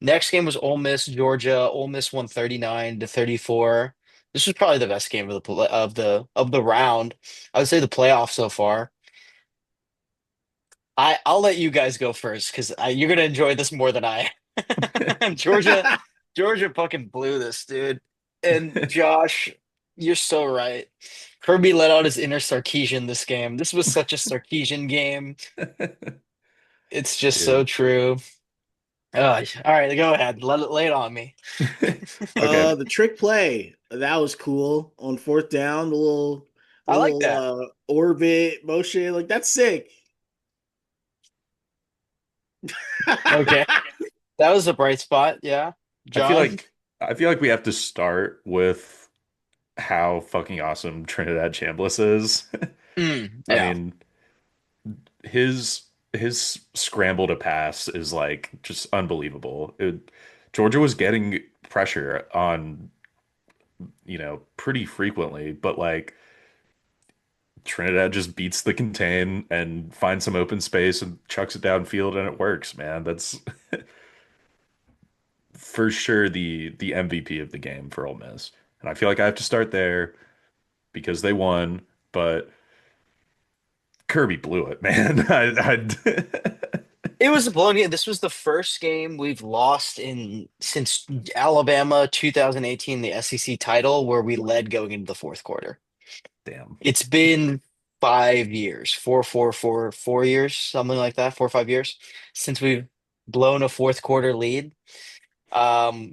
Next game was Ole Miss, Georgia. Ole Miss won 39-34. This was probably the best game of the round. I would say the playoff so far. I'll let you guys go first because you're gonna enjoy this more than I. Georgia, Georgia fucking blew this, dude. And Josh, you're so right. Kirby let out his inner Sarkisian this game. This was such a Sarkisian game. It's just so Dude. true. All right, go ahead. Lay it on me. Okay. The trick play that was cool on fourth down. The little, I like little that. orbit motion, like that's sick. Okay. That was a bright spot. Yeah. I feel John. like I feel like we have to start with how fucking awesome Trinidad Chambliss is. I Yeah. mean, his scramble to pass is like just unbelievable. Georgia was getting pressure on, pretty frequently, but like Trinidad just beats the contain and finds some open space and chucks it downfield and it works, man. That's for sure the MVP of the game for Ole Miss. And I feel like I have to start there because they won, but Kirby blew it, man. It was a blown game. This was the first game we've lost in since Alabama 2018, the SEC title, where we led going into the fourth quarter. Damn. It's been 5 years, 4 years, something like that, 4 or 5 years since we've blown a fourth quarter lead.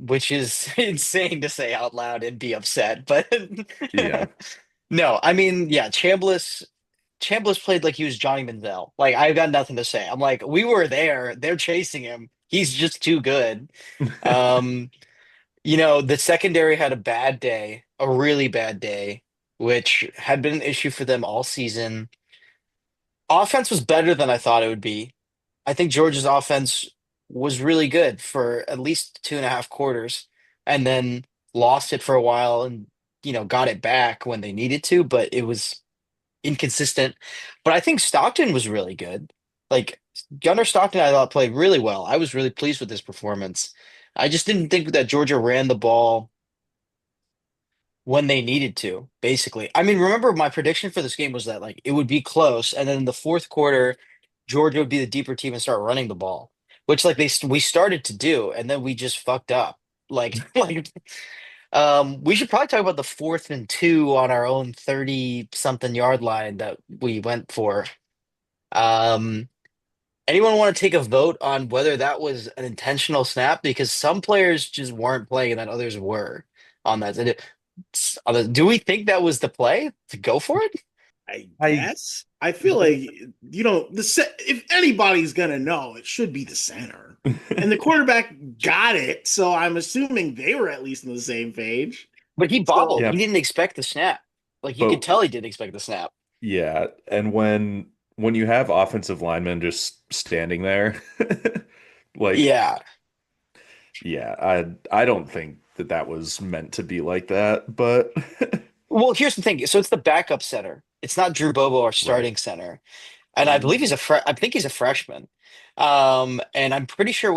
Which is insane to say out loud and be upset. But Yeah. no, I mean, yeah, Chambliss played like he was Johnny Manziel. Like I've got nothing to say. I'm like, we were there. They're chasing him. He's just too good. Um, the secondary had a bad day, a really bad day, which had been an issue for them all season. Offense was better than I thought it would be. I think Georgia's offense was really good for at least 2.5 quarters and then lost it for a while and, got it back when they needed to, but it was inconsistent. But I think Stockton was really good. Like Gunnar Stockton, I thought played really well. I was really pleased with his performance. I just didn't think that Georgia ran the ball when they needed to, basically. I mean, remember my prediction for this game was that like it would be close, and then in the fourth quarter, Georgia would be the deeper team and start running the ball, which like we started to do, and then we just fucked up. Like we should probably talk about the 4th and 2 on our own 30 something yard line that we went for. Um, Anyone want to take a vote on whether that was an intentional snap? Because some players just weren't playing and then others were on that. Do we think that was the play to go for it? I I guess. I feel like if anybody's gonna know, it should be the center, and the quarterback got it. So I'm assuming they were at least on the same page. But he bobbled. So He yeah, didn't expect the snap. Like you could but tell he didn't expect the snap. yeah, and when you have offensive linemen just standing there, like Yeah. yeah, I don't think that that was meant to be like that, but Well, here's the thing. So it's the backup center. It's not Drew Bobo, our right. starting center. And I believe mm, I think he's a freshman. And I'm pretty sure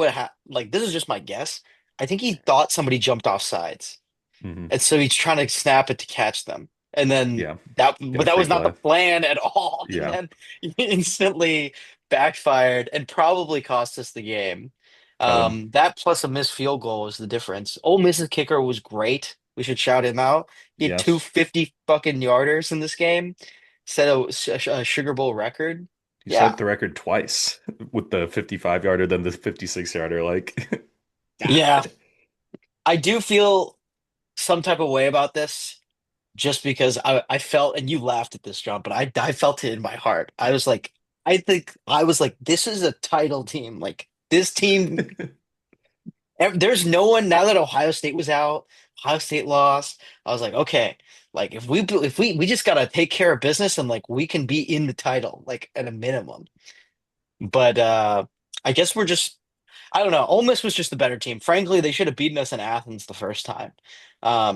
like this is just my guess. I think he thought somebody jumped off sides. Hmm. And so he's trying to snap it to catch them. And then Yeah, get but a that free was not the play. plan at all. And Yeah. then he instantly backfired and probably cost us the game. Um, That plus a missed field goal was the difference. Ole Miss's kicker was great. We should shout him out. He had two yes. 50 fucking yarders in this game, set a Sugar Bowl record. He Yeah. set the record twice with the 55 yarder, then the 56 yarder. Like, Yeah. God. I do feel some type of way about this just because I felt, and you laughed at this, John, but I felt it in my heart. I think I was like, this is a title team. Like this team, there's no one now that Ohio State was out, Ohio State lost. I was like, okay, like if we just gotta take care of business and like we can be in the title, like at a minimum. But I guess we're just I don't know. Ole Miss was just the better team. Frankly, they should have beaten us in Athens the first time.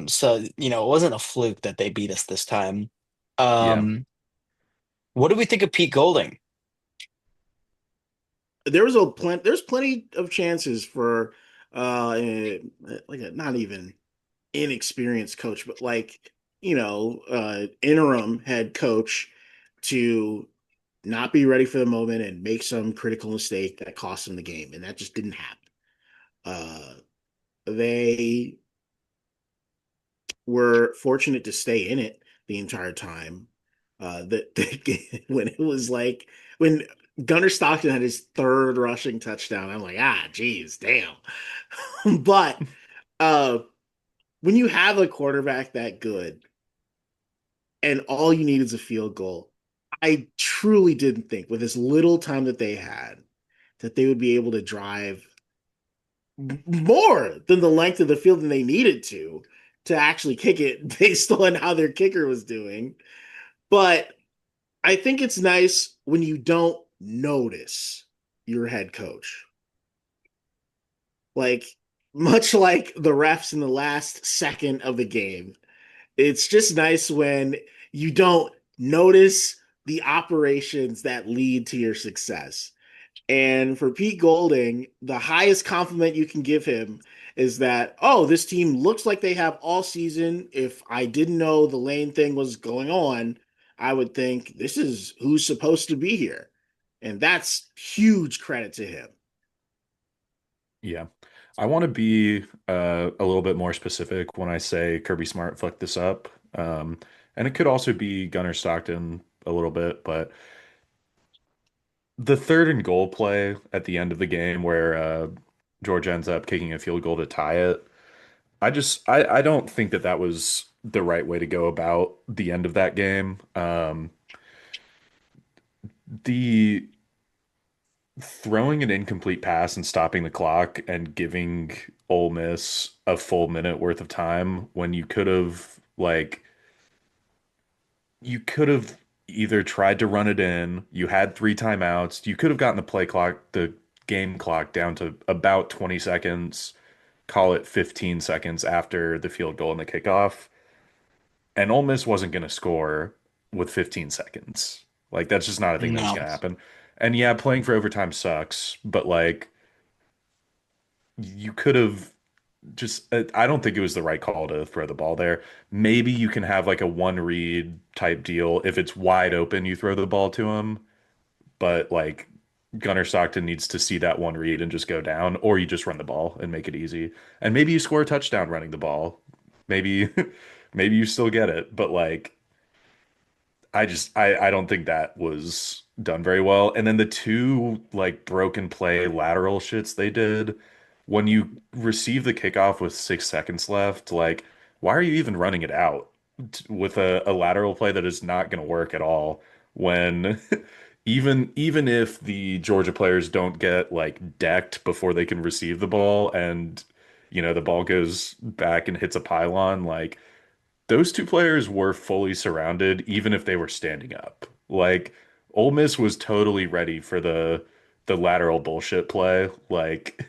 So it wasn't a fluke that they beat us this time. yeah. Um, what do we think of Pete Golding? there's plenty of chances for like a not even inexperienced coach, but like interim head coach to not be ready for the moment and make some critical mistake that cost them the game, and that just didn't happen. Uh, they were fortunate to stay in it the entire time. When it was like when Gunnar Stockton had his third rushing touchdown, I'm like, geez, damn. But uh, when you have a quarterback that good and all you need is a field goal, I truly didn't think with as little time that they had that they would be able to drive more than the length of the field than they needed to actually kick it based on how their kicker was doing. But I think it's nice when you don't notice your head coach. Like, much like the refs in the last second of the game, it's just nice when you don't notice the operations that lead to your success. And for Pete Golding, the highest compliment you can give him is that, oh, this team looks like they have all season. If I didn't know the lane thing was going on, I would think this is who's supposed to be here. And that's huge credit to him. Yeah. I want to be a little bit more specific when I say Kirby Smart fucked this up. And it could also be Gunnar Stockton a little bit, but the third and goal play at the end of the game where George ends up kicking a field goal to tie it. I don't think that that was the right way to go about the end of that game. The throwing an incomplete pass and stopping the clock and giving Ole Miss a full minute worth of time when you could have either tried to run it in, you had three timeouts, you could have gotten the game clock down to about 20 seconds, call it 15 seconds after the field goal and the kickoff. And Ole Miss wasn't going to score with 15 seconds. Like that's just not a thing that was No. going to happen. And yeah, playing for overtime sucks, but like you could have just I don't think it was the right call to throw the ball there. Maybe you can have like a one read type deal. If it's wide open, you throw the ball to him, but like Gunnar Stockton needs to see that one read and just go down, or you just run the ball and make it easy. And maybe you score a touchdown running the ball. Maybe maybe you still get it, but like I don't think that was done very well. And then the two like broken play lateral shits they did when you receive the kickoff with 6 seconds left, like why are you even running it out with a lateral play that is not going to work at all when even if the Georgia players don't get like decked before they can receive the ball and the ball goes back and hits a pylon, like those two players were fully surrounded, even if they were standing up. Like Ole Miss was totally ready for the lateral bullshit play. Like,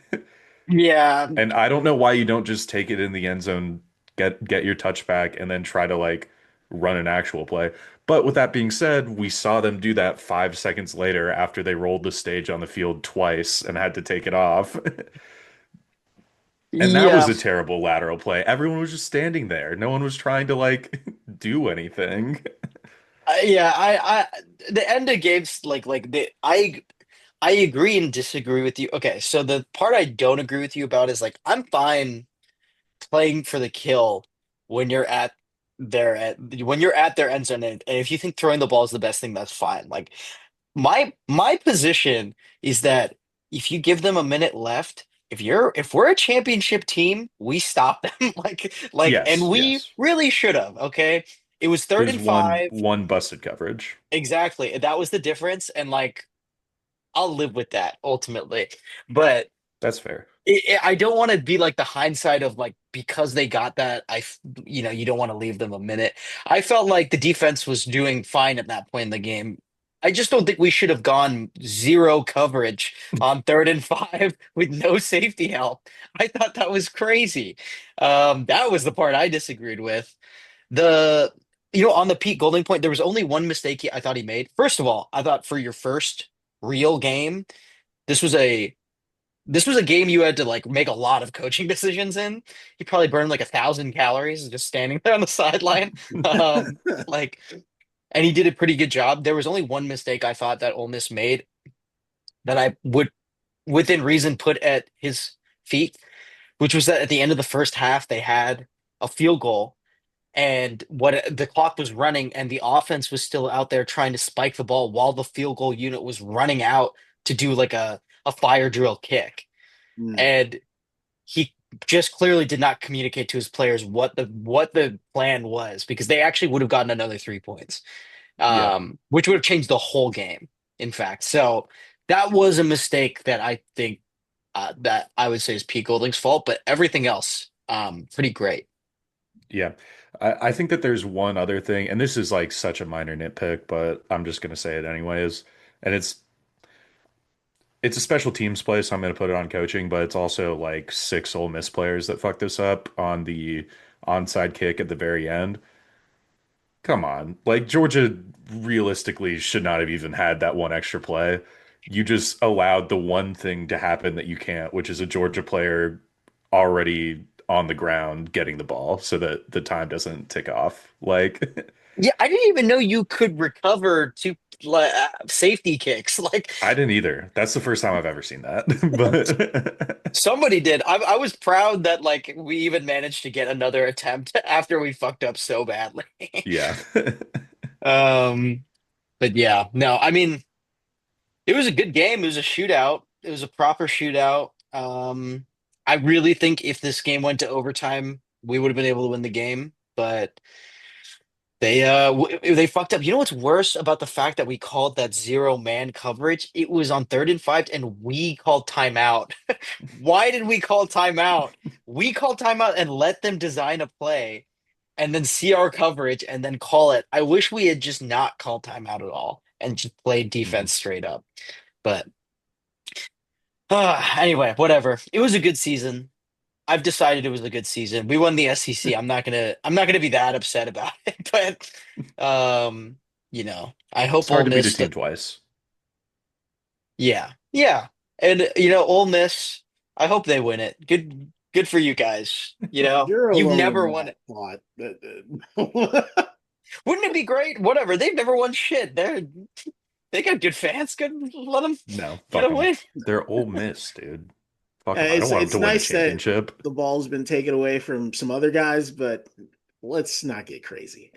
Yeah. and I don't know why you don't just take it in the end zone, get your touchback, and then try to like run an actual play. But with that being said, we saw them do that 5 seconds later after they rolled the stage on the field twice and had to take it off. And that was Yeah. a terrible lateral play. Everyone was just standing there. No one was trying to like do anything. Yeah, the end of games I agree and disagree with you. Okay, so the part I don't agree with you about is like I'm fine playing for the kill when you're when you're at their end zone, and if you think throwing the ball is the best thing, that's fine. Like my position is that if you give them a minute left, if we're a championship team, we stop them and Yes, we yes. really should have, okay? It was It third was and one five. one busted coverage. Exactly. That was the difference. And like, I'll live with that ultimately. But That's fair. I don't want to be like the hindsight of like, because they got that, you don't want to leave them a minute. I felt like the defense was doing fine at that point in the game. I just don't think we should have gone zero coverage on third and five with no safety help. I thought that was crazy. That was the part I disagreed with. The on the Pete Golding point, there was only one mistake I thought he made. First of all, I thought for your first real game, This was a this was a game you had to like make a lot of coaching decisions in. He probably burned like 1,000 calories just standing there on the sideline. Um, like, and he did a pretty good job. There was only one mistake I thought that Ole Miss made that I would, within reason, put at his feet, which was that at the end of the first half they had a field goal and what the clock was running and the offense was still out there trying to spike the ball while the field goal unit was running out to do like a fire drill kick. Mm, And he just clearly did not communicate to his players what the plan was because they actually would have gotten another 3 points, Yeah. which would have changed the whole game, in fact. So that was a mistake that I think that I would say is Pete Golding's fault, but everything else, pretty great. Yeah. I think that there's one other thing, and this is like such a minor nitpick, but I'm just gonna say it anyways. And it's a special teams play, so I'm gonna put it on coaching, but it's also like six Ole Miss players that fucked this up on the onside kick at the very end. Come on. Like Georgia realistically should not have even had that one extra play. You just allowed the one thing to happen that you can't, which is a Georgia player already on the ground getting the ball so that the time doesn't tick off. Like Yeah, I didn't even know you could recover two safety kicks. Like I didn't either. That's the first time I've ever seen that. But somebody did. I was proud that like we even managed to get another attempt after we fucked up so badly. yeah. Um, but yeah, no, I mean, it was a good game. It was a shootout. It was a proper shootout. I really think if this game went to overtime, we would have been able to win the game, but they fucked up. You know what's worse about the fact that we called that zero man coverage? It was on 3rd and 5, and we called timeout. Why did we call timeout? We called timeout and let them design a play and then see our coverage and then call it. I wish we had just not called timeout at all and just played Mhm. defense straight up. But anyway, whatever. It was a good season. I've decided it was a good season. We won the SEC. I'm not gonna be that upset about it, but I It's hope hard Ole to beat a Miss. team twice. Yeah, yeah, and Ole Miss. I hope they win it. Good for you guys. you're You've alone in never won that it. thought. Wouldn't it be great? Whatever. They've never won shit. They got good fans. Good. Let them No, get fuck a them. win. They're Ole Miss, dude. Fuck them. I don't It's want them it's to win a nice that championship. the ball's been taken away from some other guys, but let's not get crazy.